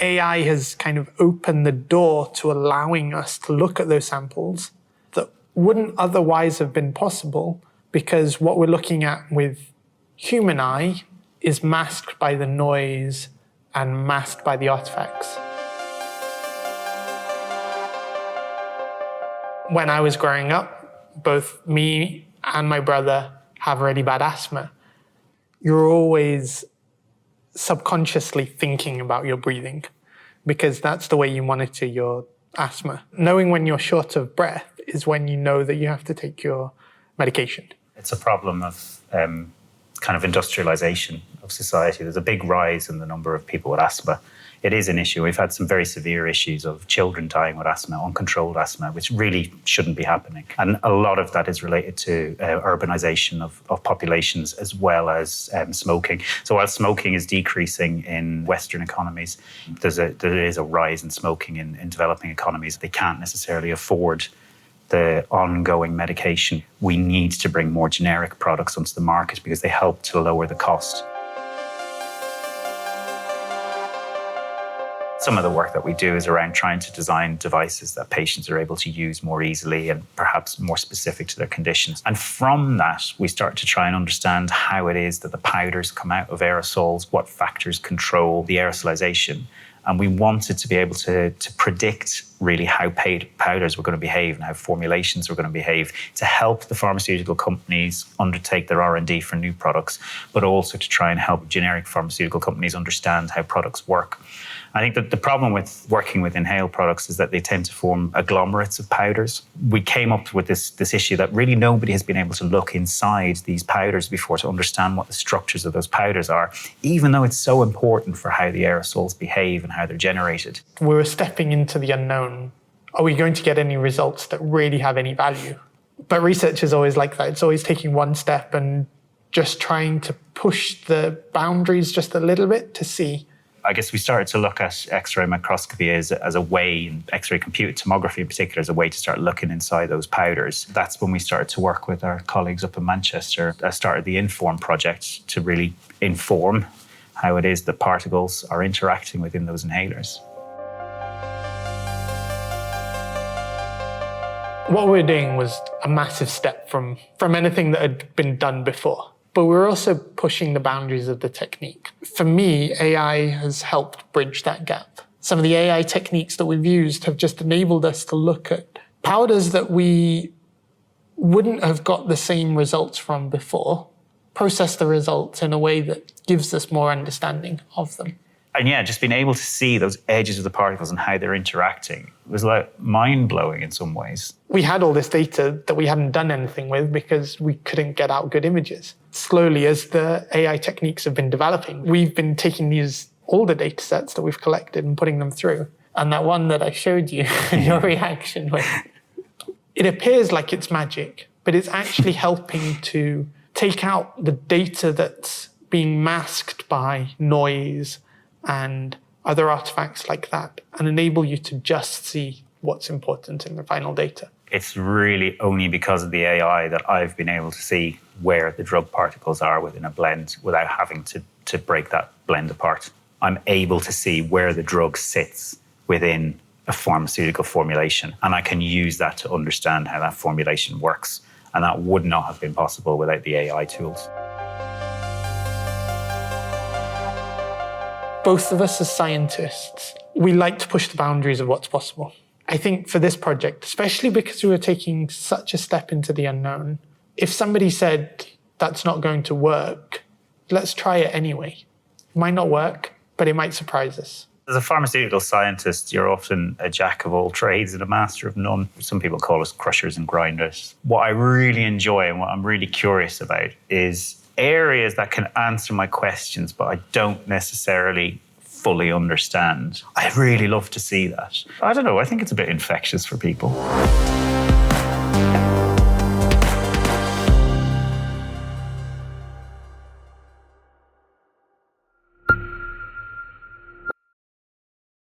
AI has kind of opened the door to allowing us to look at those samples that wouldn't otherwise have been possible, because what we're looking at with human eye is masked by the noise and masked by the artifacts. When I was growing up, both me and my brother have really bad asthma. You're always subconsciously thinking about your breathing, because that's the way you monitor your asthma. Knowing when you're short of breath is when you know that you have to take your medication. It's a problem of kind of industrialization of society. There's a big rise in the number of people with asthma. It is an issue. We've had some very severe issues of children dying with asthma, uncontrolled asthma, which really shouldn't be happening. And a lot of that is related to urbanization of populations, as well as smoking. So while smoking is decreasing in Western economies, there is a rise in smoking in developing economies. They can't necessarily afford the ongoing medication. We need to bring more generic products onto the market because they help to lower the cost. Some of the work that we do is around trying to design devices that patients are able to use more easily and perhaps more specific to their conditions. And from that, we start to try and understand how it is that the powders come out of aerosols, what factors control the aerosolization. And we wanted to be able to predict really how powders were going to behave and how formulations were going to behave to help the pharmaceutical companies undertake their R&D for new products, but also to try and help generic pharmaceutical companies understand how products work. I think that the problem with working with inhaled products is that they tend to form agglomerates of powders. We came up with this issue that really nobody has been able to look inside these powders before to understand what the structures of those powders are, even though it's so important for how the aerosols behave and how they're generated. We were stepping into the unknown. Are we going to get any results that really have any value? But research is always like that. It's always taking one step and just trying to push the boundaries just a little bit to see. I guess we started to look at X-ray microscopy as a way, and X-ray computed tomography in particular, as a way to start looking inside those powders. That's when we started to work with our colleagues up in Manchester. I started the INFORM project to really inform how it is that particles are interacting within those inhalers. What we were doing was a massive step from anything that had been done before. But we're also pushing the boundaries of the technique. For me, AI has helped bridge that gap. Some of the AI techniques that we've used have just enabled us to look at powders that we wouldn't have got the same results from before, process the results in a way that gives us more understanding of them. And yeah, just being able to see those edges of the particles and how they're interacting was like mind-blowing in some ways. We had all this data that we hadn't done anything with because we couldn't get out good images. Slowly, as the AI techniques have been developing, we've been taking these older data sets that we've collected and putting them through. And that one that I showed you, your reaction with, it appears like it's magic, but it's actually helping to take out the data that's being masked by noise and other artifacts like that, and enable you to just see what's important in the final data. It's really only because of the AI that I've been able to see where the drug particles are within a blend without having to break that blend apart. I'm able to see where the drug sits within a pharmaceutical formulation, and I can use that to understand how that formulation works. And that would not have been possible without the AI tools. Both of us as scientists, we like to push the boundaries of what's possible. I think for this project, especially because we were taking such a step into the unknown, if somebody said, that's not going to work, let's try it anyway. It might not work, but it might surprise us. As a pharmaceutical scientist, you're often a jack of all trades and a master of none. Some people call us crushers and grinders. What I really enjoy and what I'm really curious about is areas that can answer my questions, but I don't necessarily fully understand. I really love to see that. I don't know, I think it's a bit infectious for people.